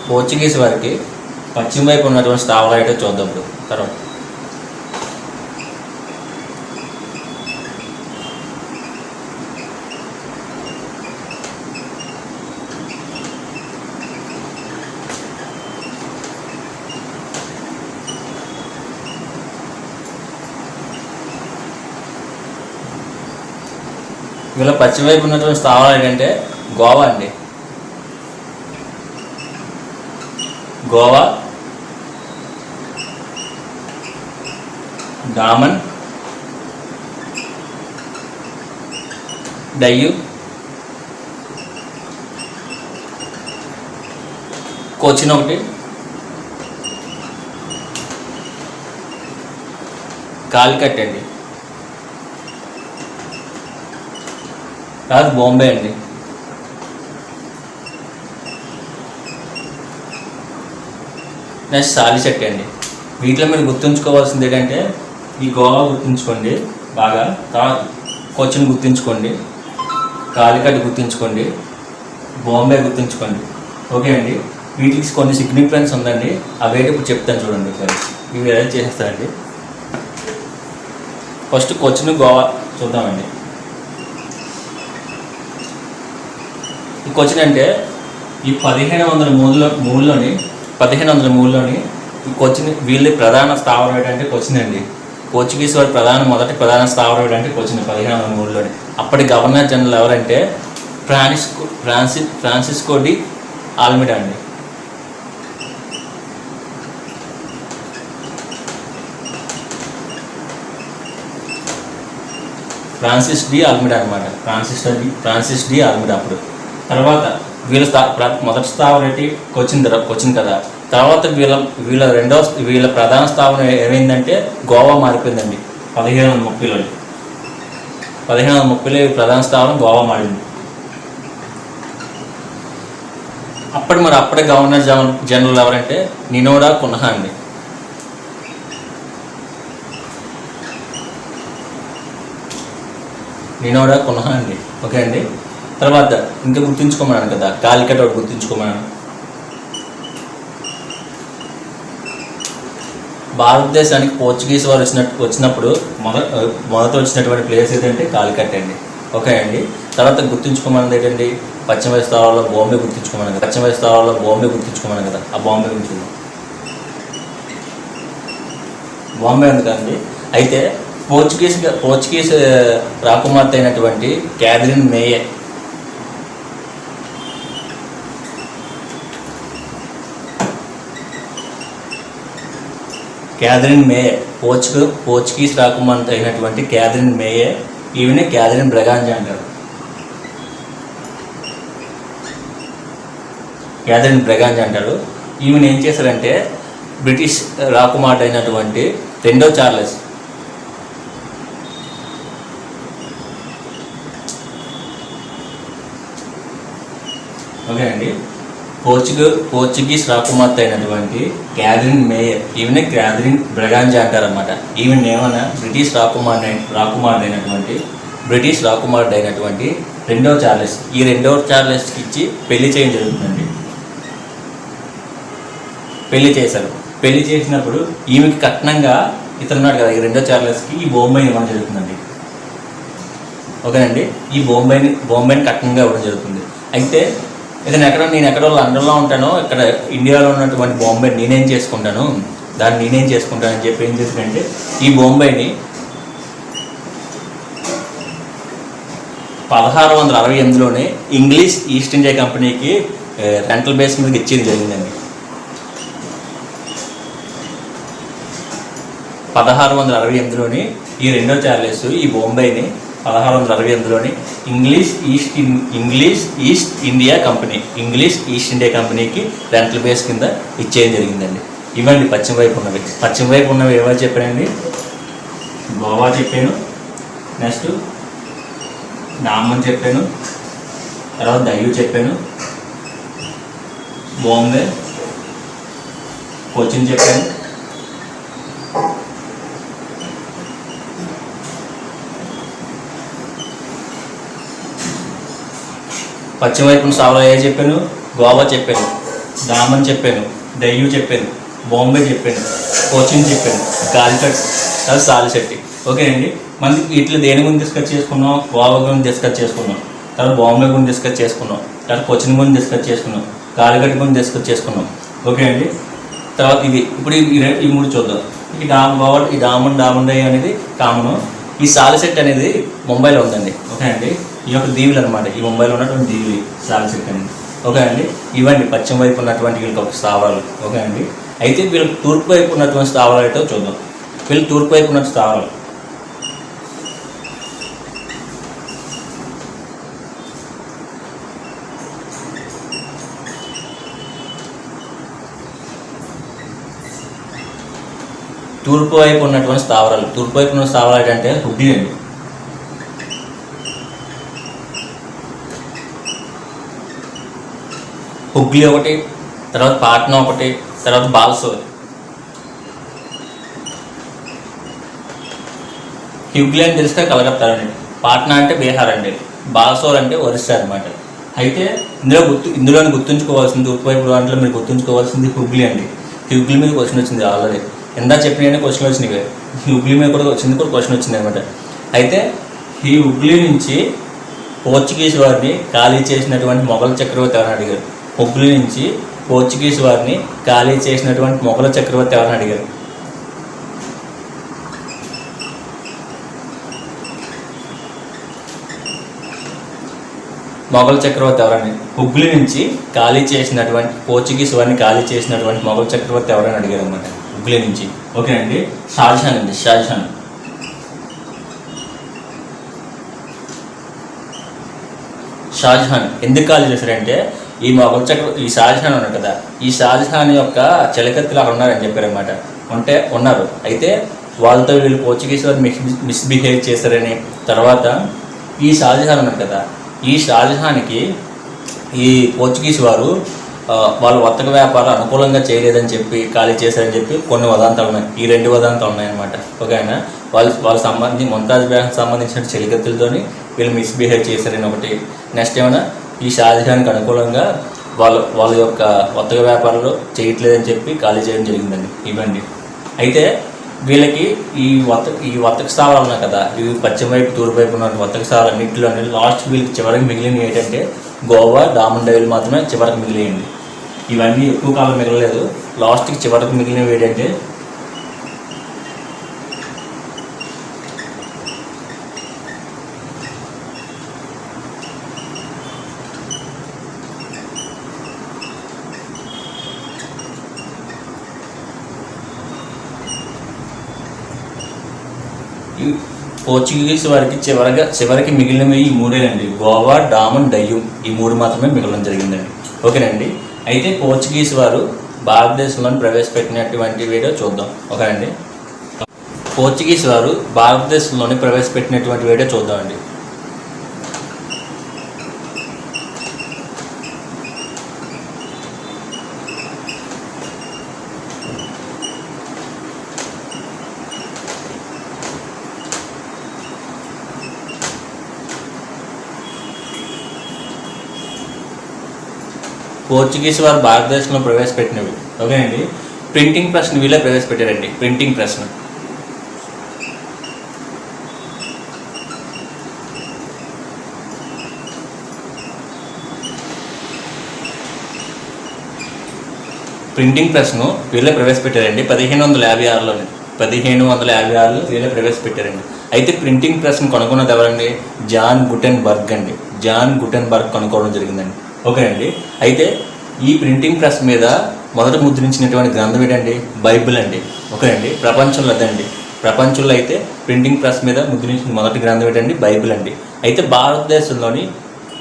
Portuguese వారికి పశ్చిమ వైపు ఉన్నటువంటి స్థావరాలు ఏంటో చూద్దాం ఇప్పుడు తర్వాత. వీళ్ళ పశ్చిమ వైపు ఉన్నటువంటి స్థావరాలు ఏంటంటే గోవా అండి. గోవా, డామన్, డయ్యూ, కోచిన్ ఒకటి, కాలికట్ అండి, తర్వాత బాంబే అండి. నెక్స్ట్ సాలిసెట్ అండి. వీటిలో మీరు గుర్తుంచుకోవాల్సింది ఏంటంటే ఈ గోవా గుర్తుంచుకోండి బాగా, తర్వాత కొచ్చిన్ గుర్తుంచుకోండి, కాలికట్ గుర్తుంచుకోండి, బాంబే గుర్తుంచుకోండి. ఓకే అండి. వీటికి కొన్ని సిగ్నిఫికెన్స్ ఉందండి, అవేంటి ఇప్పుడు చెప్తాను చూడండి ఒకసారి. ఇవి ఎలా చేసేస్తారండి. ఫస్ట్ కొచ్చిన్ గోవా చూద్దామండి. ఈ కొచ్చిన్ అంటే ఈ 1503లోని ఈ కొచ్చిన్ వీళ్ళ ప్రధాన స్థావరం ఏంటంటే కొచ్చిన్ అండి. పోర్చుగీస్ వారి మొదటి ప్రధాన స్థావరం ఏంటంటే కొచ్చిన్ 1503లోని. అప్పటి గవర్నర్ జనరల్ ఎవరంటే ఫ్రాన్సిస్కో డి ఆల్మిడా అండి. ఫ్రాన్సిస్ డి ఆల్మిడా అనమాట. Francis D Almeida. అప్పుడు తర్వాత మొదటి స్థావరం ఏంటి కొచ్చిన్ కదా. తర్వాత వీళ్ళ ప్రధాన స్థావరం ఏమైందంటే గోవా మారిపోయిందండి 1530లో. 1530లో ప్రధాన స్థావరం గోవా మారింది. అప్పుడే గవర్నర్ జనరల్ ఎవరంటే నినోడా కున్హా అండి. నినోడా కున్హా అండి. ఓకే అండి. తర్వాత ఇంకా గుర్తుంచుకోమన్నాను కదా, కాలికట్ ఒకటి గుర్తుంచుకోమన్నాను. భారతదేశానికి పోర్చుగీస్ వారు వచ్చినప్పుడు మొదట వచ్చినటువంటి ప్లేస్ ఏంటంటే కాలికట్ అండి. ఓకే అండి. తర్వాత గుర్తుంచుకోమన్నది ఏంటండి పశ్చిమ వైపు స్థావరాల్లో బాంబే గుర్తుంచుకోమన్నాను కదా. ఆ బాంబే గురించి బాంబే ఎందుకండి. అయితే పోర్చుగీస్ రాకుమార్తె అయినటువంటి క్యాథరిన్ మేయే పోర్చుగీస్ రాకుమార్తె అయినటువంటి క్యాథరిన్ మేయే, ఈవినే క్యాథరిన్ బ్రగాంజా అంటారు. ఈవిన ఏం చేశారంటే బ్రిటిష్ రాకుమార్తె అయినటువంటి రెండో చార్లెస్ ఓకే అండి. పోర్చుగీస్ రాకుమార్తె అయినటువంటి క్యాథరిన్ మేయర్, ఈవెనే క్యాథరిన్ బ్రగాంజా అంటారన్నమాట. ఈవెన్ ఏమన్నా బ్రిటిష్ రాకుమారుడు అయినటువంటి రెండో చార్లెస్, ఈ రెండో చార్లెస్కి ఇచ్చి పెళ్లి చేయడం జరుగుతుందండి. పెళ్లి చేశారు. పెళ్లి చేసినప్పుడు ఈమెకి కట్నంగా ఇతరున్నాడు కదా, ఈ రెండో చార్లెస్కి ఈ బొంబాయిని ఇవ్వడం జరుగుతుందండి. ఓకేనండి. ఈ బొంబాయిని కట్నంగా ఇవ్వడం జరుగుతుంది. అయితే నేను ఎక్కడో లండన్లో ఉంటానో, ఇక్కడ ఇండియాలో ఉన్నటువంటి బాంబే నేనేం చేసుకుంటాను అని చెప్పి ఏం చేశానంటే ఈ బాంబేని 1668లోనే ఇంగ్లీష్ ఈస్ట్ ఇండియా కంపెనీకి రెంటల్ బేస్ మీద ఇచ్చేది జరిగిందండి. 1668లోని ఈ రెండో చార్లెస్ ఈ బాంబేని 1668లోని ఇంగ్లీష్ ఈస్ట్ ఇండియా కంపెనీకి రెంటల్ బేస్ కింద ఇచ్చేయడం జరిగిందండి. ఇవ్వండి పశ్చిమ వైపు ఉన్నవి ఏవో చెప్పానండి. గోవా చెప్పాను, నెక్స్ట్ డామన్ చెప్పాను, తర్వాత డయ్యూ చెప్పాను, బాంబే, కొచ్చిన్ చెప్పాను, పశ్చిమ వైపున స్థావరాలు చెప్పాను, గోవా చెప్పాను. దామన్ చెప్పాను, దయ్యూ చెప్పాను, బాంబే చెప్పాను, కోచిన్ చెప్పాను, కాలికట్, తర్వాత సాలిశెట్టి. ఓకే అండి. మనకి వీటిలో దేని గురించి డిస్కస్ చేసుకున్నాం? గోవా గురించి డిస్కస్ చేసుకున్నాం, తర్వాత బాంబే గురించి డిస్కస్ చేసుకున్నాం, తర్వాత కోచిన్ గురించి డిస్కస్ చేసుకున్నాం, కాలికట్ గురించి డిస్కస్ చేసుకున్నాం. ఓకే అండి. తర్వాత ఇది ఇప్పుడు ఈ మూడు చూద్దాం. ఈ డామన్ డై అనేది కామను. ఈ సాలిసెట్ అనేది ముంబైలో ఉందండి. ఓకే అండి. ఈ యొక్క దీవులు అనమాట, ఈ ముంబైలో ఉన్నటువంటి దీవులు సాలిసెట్ అనేది. ఓకే అండి. ఇవ్వండి పశ్చిమ వైపు ఉన్నటువంటి వీళ్ళకి ఒక స్థావరాలు. ఓకే అండి. అయితే వీళ్ళకి తూర్పు వైపు ఉన్నటువంటి స్థావరాలు అయితే చూద్దాం. వీళ్ళు తూర్పు వైపు ఉన్న స్థావరాలు తూర్పు వైపు ఉన్నటువంటి స్థావరాలు అంటే హుగ్లీ అండి. హుగ్లీ ఒకటి, తర్వాత పాట్నా ఒకటి, తర్వాత బాల్సోర్. హుగ్లీ అని తెలిస్తే కలకత్తారండి, పాట్నా అంటే బీహార్ అండి, బాల్సోర్ అంటే ఒరిస్సా అనమాట. అయితే ఇందులోని గుర్తుంచుకోవాల్సింది, తూర్పు వైపు దాంట్లో మీరు గుర్తుంచుకోవాల్సింది హుగ్లీ అండి. హుగ్లీ మీద క్వశ్చన్ వచ్చింది ఆల్రెడీ, ఎంత చెప్పిన క్వశ్చన్ వచ్చినాయి. హుగ్లీ మీద కూడా క్వశ్చన్ వచ్చింది అనమాట. అయితే ఈ హుగ్లీ నుంచి పోర్చుగీస్ వారిని ఖాళీ చేసినటువంటి మొఘల్ చక్రవర్తి ఎవరని అడిగారు. హుగ్లీ నుంచి పోర్చుగీస్ వారిని ఖాళీ చేసినటువంటి మొఘల్ చక్రవర్తి ఎవరని అడిగారు. మొఘల్ చక్రవర్తి ఎవరని, హుగ్లీ నుంచి పోర్చుగీస్ వారిని ఖాళీ చేసినటువంటి మొఘల్ చక్రవర్తి ఎవరని అడిగారు అనమాట, హుగ్లీ నుంచి. ఓకే అండి. షాజహాన్ అండి, షాజహాన్ ఎందుకు ఖాళీ చేశారంటే, ఈ షాజహాన్ ఉన్నారు కదా, ఈ షాజహాన్ యొక్క చలకత్తులు అక్కడ ఉన్నారని చెప్పారనమాట. ఉన్నారు. అయితే వాళ్ళతో వీళ్ళు పోర్చుగీస్ వారు మిస్బిహేవ్ చేశారని, తర్వాత ఈ షాజహాన్ ఉన్నారు కదా, ఈ షాజహాన్కి ఈ పోర్చుగీస్ వారు వాళ్ళు వర్తక వ్యాపారం అనుకూలంగా చేయలేదని చెప్పి ఖాళీ చేశారని చెప్పి కొన్ని వదాంతాలు ఉన్నాయి. ఈ 2 వదాంతాలు ఉన్నాయన్నమాట. ఓకేనా. వాళ్ళ సంబంధించి ముంతాజ్ బేగంకి సంబంధించిన చెలికత్తులతోని వీళ్ళు మిస్బిహేవ్ చేశారని ఒకటి. నెక్స్ట్ ఏమైనా ఈ షాజహాన్కి అనుకూలంగా వాళ్ళ యొక్క వర్తక వ్యాపారంలో చేయట్లేదని చెప్పి ఖాళీ చేయడం జరిగిందండి. ఇవ్వండి. అయితే వీళ్ళకి ఈ వర్తక స్థావరాలు ఉన్నాయి కదా, ఇవి పశ్చిమ వైపు తూర్పు వైపు ఉన్న వర్తక స్థావరాలు అన్నింటిలోనే లాస్ట్ వీళ్ళకి చివరికి మిగిలినవి ఏంటంటే గోవా, డామన్ డైవ్లు మాత్రమే చివరికి మిగిలియండి. ఇవన్నీ ఎక్కువ కాలం మిగలలేదు. లాస్ట్కి చివరికి మిగిలినవి ఏంటంటే పోర్చుగీస్ వారికి చివరికి మిగిలినవి ఈ 3 గోవా, డామన్, డయ్యూం, ఈ 3 మాత్రమే మిగలడం జరిగిందండి. ఓకేనండి. అయితే పోర్చుగీస్ వారు భారతదేశంలోని ప్రవేశపెట్టినటువంటి వీడియో చూద్దాం. ఓకేనండి. పోర్చుగీస్ వారు భారతదేశంలోని ప్రవేశపెట్టినటువంటి వీడియో చూద్దామండి. పోర్చుగీస్ వారు భారతదేశంలో ప్రవేశపెట్టినవి. ఓకే అండి. ప్రింటింగ్ ప్రెస్ని వీళ్ళే ప్రవేశపెట్టారండి. ప్రింటింగ్ ప్రెస్ను వీళ్ళే ప్రవేశపెట్టారండి 1556లోనే. 1556లో వీళ్ళే ప్రవేశపెట్టారండి. అయితే ప్రింటింగ్ ప్రెస్ని కనుక్కున్నది ఎవరండి? జాన్ గుటెన్బర్గ్ అండి. జాన్ గుటెన్బర్గ్ కనుక్కోవడం జరిగిందండి. ఓకే అండి. అయితే ఈ ప్రింటింగ్ ప్రెస్ మీద మొదట ముద్రించినటువంటి గ్రంథం ఏంటండి? బైబిల్ అండి. ఓకే అండి. ప్రపంచంలో అయితే ప్రింటింగ్ ప్రెస్ మీద ముద్రించిన మొదటి గ్రంథం ఏంటండి? బైబిల్ అండి. అయితే భారతదేశంలోని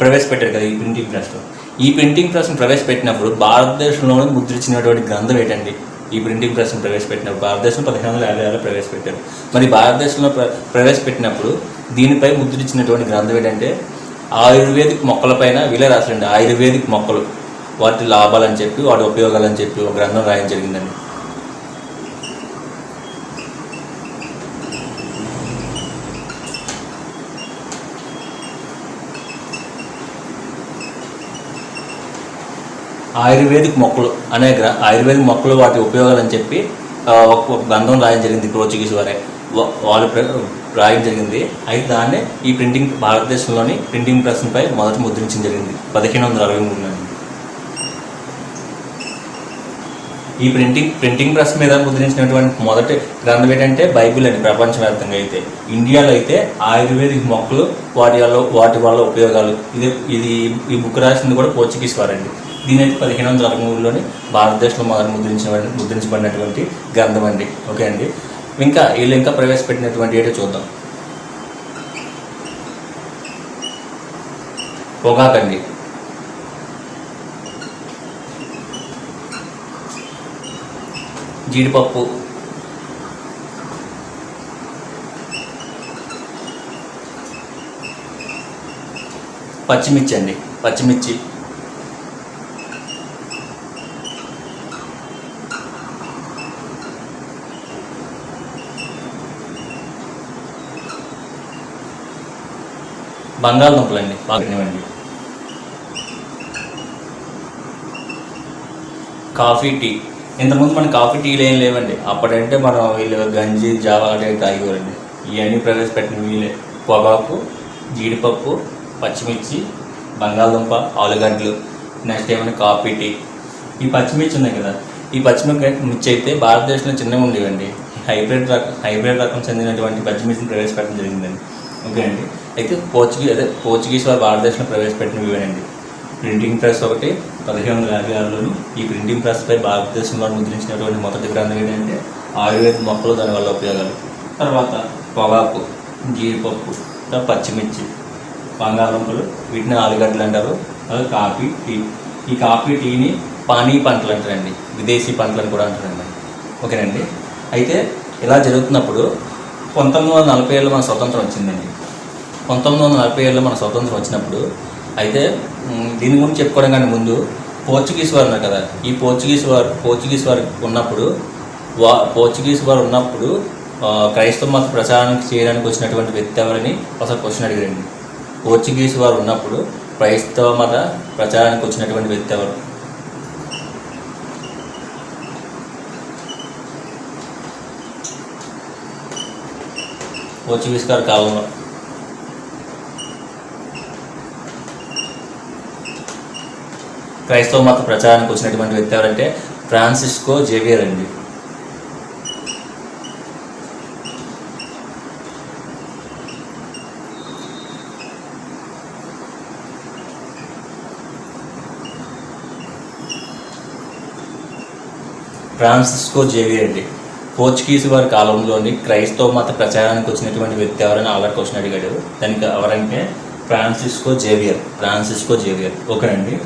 ప్రవేశపెట్టారు కదా ఈ ప్రింటింగ్ ప్రెస్లో. ఈ ప్రింటింగ్ ప్రెస్ని ప్రవేశపెట్టినప్పుడు భారతదేశంలోనే ముద్రించినటువంటి గ్రంథం ఏంటండి? ఈ ప్రింటింగ్ ప్రెస్ని ప్రవేశపెట్టినప్పుడు భారతదేశం 1556లో ప్రవేశపెట్టారు. మరి భారతదేశంలో ప్రవేశపెట్టినప్పుడు దీనిపై ముద్రించినటువంటి గ్రంథం ఏంటంటే ఆయుర్వేదిక్ మొక్కలపైన వీళ్ళే రాశారండి. ఆయుర్వేదిక్ మొక్కలు, వాటి లాభాలని చెప్పి, వాటి ఉపయోగాలని చెప్పి ఒక గ్రంథం రాయడం జరిగిందండి. ఆయుర్వేదిక్ మొక్కలు అనే ఆయుర్వేదిక్ మొక్కలు వాటి ఉపయోగాలు అని చెప్పి ఒక గ్రంథం రాయడం జరిగింది. పోర్చుగీస్ వారే వాళ్ళు రాయడం జరిగింది. అయితే దాన్నే ఈ ప్రింటింగ్ భారతదేశంలోని ప్రింటింగ్ ప్రెస్పై మొదట ముద్రించడం జరిగింది 1563. ఈ ప్రింటింగ్ ప్రెస్ మీద ముద్రించినటువంటి మొదటి గ్రంథం ఏంటంటే బైబిల్ అండి. ప్రపంచవ్యాప్తంగా అయితే ఇండియాలో అయితే ఆయుర్వేదిక్ మొక్కలు వాటి వల్ల ఉపయోగాలు ఇది ఈ బుక్ రాసింది కూడా పోర్చుగీస్ వారండి. దీని అయితే 1563లోని భారతదేశంలో మొదటి ముద్రించబడినటువంటి గ్రంథం అండి. ఓకే అండి. వీళ్ళు ఇంకా ప్రవేశపెట్టినటువంటి ఏంటో చూద్దాం. పొగాకండి. జీడిపప్పు, పచ్చిమిర్చి అండి. పచ్చిమిర్చి, బంగాళదుంపలండి. బాగుండి. Coffee, tea. ఇంతకుముందు మన కాఫీ టీలు ఏం లేవండి. అప్పుడంటే మనం వీళ్ళు గంజి జావా అంటే తాగేవారండి. ఇవన్నీ ప్రవేశపెట్టిన వీళ్ళే. పొగాకు, జీడిపప్పు, పచ్చిమిర్చి, బంగాళదుంప, ఆలుగడ్డలు, నెక్స్ట్ ఏమైనా కాఫీ, టీ. ఈ పచ్చిమిర్చి ఉన్నాయి కదా, ఈ పచ్చిమిర్చి అయితే భారతదేశంలో చిన్నగా ఉండేవండి. హైబ్రిడ్ రకం చెందినటువంటి పచ్చిమిర్చిని ప్రవేశపెట్టడం జరిగిందండి. ఓకే అండి. అయితే పోర్చుగీస్ వారు భారతదేశంలో ప్రవేశపెట్టినవి ఇవేనండి. ప్రింటింగ్ ప్రెస్ ఒకటి 1556లోని ఈ ప్రింటింగ్ ప్రెస్పై భారతదేశంలో ముద్రించినటువంటి మొదటి గ్రంథం ఏంటంటే ఆయుర్వేద మొక్కలు, దానివల్ల ఉపయోగాలు. తర్వాత పొగాకు, జీడిపప్పు, పచ్చిమిర్చి, బంగాళదుంపలు, వీటిని ఆలుగడ్డలు అంటారు. అలాగే కాఫీ, టీ. ఈ కాఫీ, టీని పానీ పంటలు అంటారండి. విదేశీ పంటలను కూడా అంటారండి. ఓకేనండి. అయితే ఇలా జరుగుతున్నప్పుడు 1947లో మన స్వతంత్రం వచ్చిందండి. 1947లో మన స్వతంత్రం వచ్చినప్పుడు అయితే దీని గురించి చెప్పుకోవడం కానీ ముందు పోర్చుగీస్ వారు ఉన్నారు కదా, ఈ పోర్చుగీస్ వారు ఉన్నప్పుడు క్రైస్తవ మత ప్రచారానికి చేయడానికి వచ్చినటువంటి వ్యక్తి ఎవరని ఒకసారి క్వశ్చన్ అడిగారండి. పోర్చుగీస్ వారు ఉన్నప్పుడు క్రైస్తవ మత ప్రచారానికి వచ్చినటువంటి వ్యక్తి ఎవరు? పోర్చుగీస్ గారి కాలంలో క్రైస్తవ మత ప్రచారానికి వచ్చినటువంటి వ్యక్తి ఎవరంటే ఫ్రాన్సిస్కో జేవియర్ అండి. ఫ్రాన్సిస్కో జేవియర్ అండి. పోర్చుగీస్ వారి కాలంలోని క్రైస్తవ మత ప్రచారానికి వచ్చినటువంటి వ్యక్తి ఎవరైనా ఆల్రెడీ క్వశ్చన్ అడిగాడు. దానికి ఎవరంటే ఫ్రాన్సిస్కో జేవియర్. ఓకేనండి.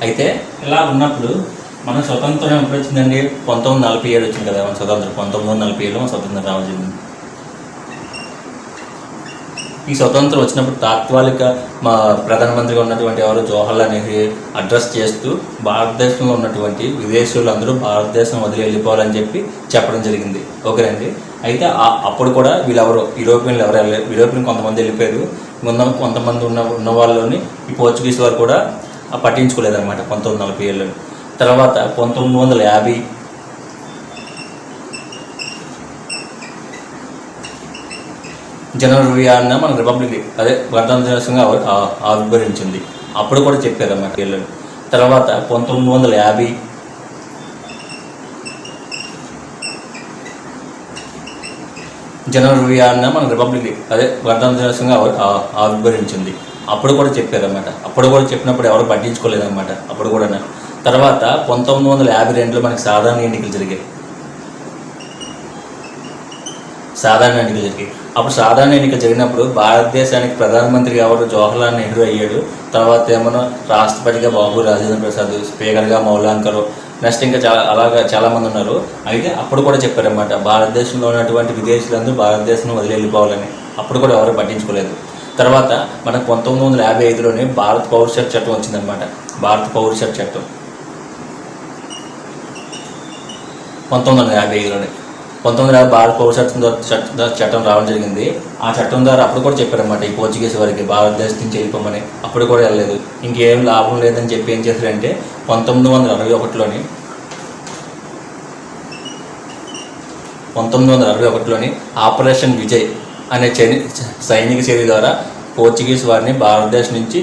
అయితే ఇలా ఉన్నప్పుడు మన స్వతంత్రం ఎప్పుడు వచ్చిందండి? 1947 వచ్చింది కదా మన స్వతంత్రం. 1947లో మన స్వతంత్రం రావాల్సింది. ఈ స్వతంత్రం వచ్చినప్పుడు తాత్కాలిక మా ప్రధానమంత్రిగా ఉన్నటువంటి ఎవరు జవహర్లాల్ నెహ్రూ అడ్రస్ చేస్తూ భారతదేశంలో ఉన్నటువంటి విదేశీయులందరూ భారతదేశం వదిలి వెళ్ళిపోవాలని చెప్పడం జరిగింది. ఓకేనండి. అయితే అప్పుడు కూడా వీళ్ళెవరో యూరోపియన్లు కొంతమంది వెళ్ళిపోయారు. కొంతమంది ఉన్న వాళ్ళని ఈ పోర్చుగీస్ వారు కూడా పట్టించుకోలేదన్నమాట 1947లో. తర్వాత 1950 జనవరి 26న మన రిపబ్లిక్ గణతంత్ర దినోత్సవంగా ఆవిర్భవించింది. అప్పుడు కూడా చెప్పారన్నమాట వీళ్ళు. తర్వాత 1950 జనవరి 26న మన రిపబ్లిక్ గణతంత్ర దినోత్సవంగా ఆవిర్భవించింది. అప్పుడు కూడా చెప్పారన్నమాట. అప్పుడు కూడా చెప్పినప్పుడు ఎవరు పట్టించుకోలేదన్నమాట అప్పుడు కూడా. తర్వాత 1952లో మనకి సాధారణ ఎన్నికలు జరిగాయి. అప్పుడు సాధారణ ఎన్నికలు జరిగినప్పుడు భారతదేశానికి ప్రధానమంత్రిగా ఎవరు? జవహర్లాల్ నెహ్రూ అయ్యాడు. తర్వాత ఏమన్నా రాష్ట్రపతిగా బాబు రాజేంద్ర ప్రసాద్, స్పీకర్గా మౌలాంకర్, నెక్స్ట్ ఇంకా చాలామంది ఉన్నారు. అయితే అప్పుడు కూడా చెప్పారన్నమాట భారతదేశంలో ఉన్నటువంటి విదేశీయులందరూ భారతదేశం వదిలి వెళ్ళిపోవాలని. అప్పుడు కూడా ఎవరు పట్టించుకోలేదు. తర్వాత మనకు 1955లోనే భారత పౌరసత్వ చట్టం వచ్చిందనమాట. భారత పౌరసత్వ చట్టం 1955లోనే 1950 భారత పౌరసత్వ చట్టం రావడం జరిగింది. ఆ చట్టం ద్వారా అప్పుడు కూడా చెప్పారన్నమాట ఈ పోర్చుగీస్ వారికి భారతదేశం నుంచి వెళ్ళిపోమని. అప్పుడు కూడా వెళ్ళలేదు. ఇంకేం లాభం లేదని చెప్పి ఏం చేశారంటే 1961లోని ఆపరేషన్ విజయ్ అనే సైనిక చర్య ద్వారా పోర్చుగీస్ వారిని భారతదేశం నుంచి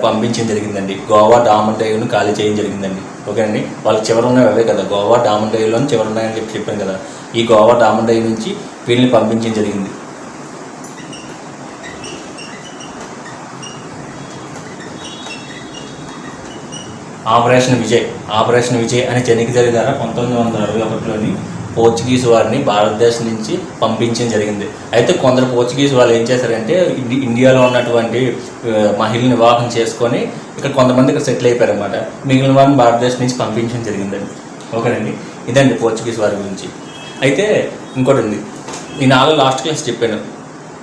పంపించడం జరిగిందండి. గోవా, డామన్ డైవ్ను ఖాళీ చేయడం జరిగిందండి. ఓకేనండి, వాళ్ళకి చివరి ఉన్నాయి అవే కదా, గోవా, డామన్ డైవ్లో చివరి ఉన్నాయని చెప్పాను కదా. ఈ గోవా, డామన్ డైవ్ నుంచి వీళ్ళని పంపించడం జరిగింది. ఆపరేషన్ విజయ్ అనే సైనిక చర్య ద్వారా 1961లోని పోర్చుగీస్ వారిని భారతదేశం నుంచి పంపించడం జరిగింది. అయితే కొందరు పోర్చుగీస్ వాళ్ళు ఏం చేశారంటే ఇండియాలో ఉన్నటువంటి మహిళని వివాహం చేసుకొని ఇక్కడ కొంతమంది ఇక్కడ సెటిల్ అయిపోయారు అనమాట. మిగిలిన వారిని భారతదేశం నుంచి పంపించడం జరిగిందండి. ఓకేనండి, ఇదండి పోర్చుగీస్ వారి గురించి. అయితే ఇంకోటి ఉంది, ఈ 4 లాస్ట్ క్లాస్ చెప్పాను.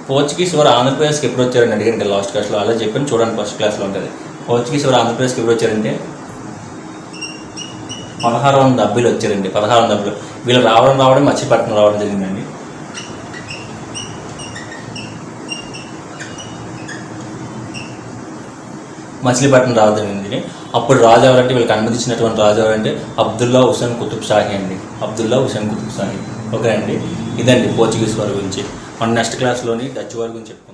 పోర్చుగీస్ వారు ఆంధ్రప్రదేశ్కి ఎప్పుడు వచ్చారని అడిగాను కదా లాస్ట్ క్లాస్లో, అలా చెప్పాను చూడండి, ఫస్ట్ క్లాస్లో ఉంటుంది. పోర్చుగీస్ వారు ఆంధ్రప్రదేశ్కి ఎప్పుడు వచ్చారంటే 1670లో వచ్చారండి. 1670లో వీళ్ళు రావడం మచిలీపట్నం రావడం జరిగిందండి. మచిలీపట్నం రావడం జరిగింది. అప్పుడు రాజు ఎవరంటే, వీళ్ళకి అనుమతించినటువంటి రాజు ఎవరంటే అబ్దుల్లా హుసేన్ కుతుబ్ షాహీ అండి. ఓకే అండి, ఇదండి పోర్చుగీస్ వారి గురించి. మన నెక్స్ట్ క్లాస్లోని డచ్ వారి గురించి చెప్పుకుంటాం.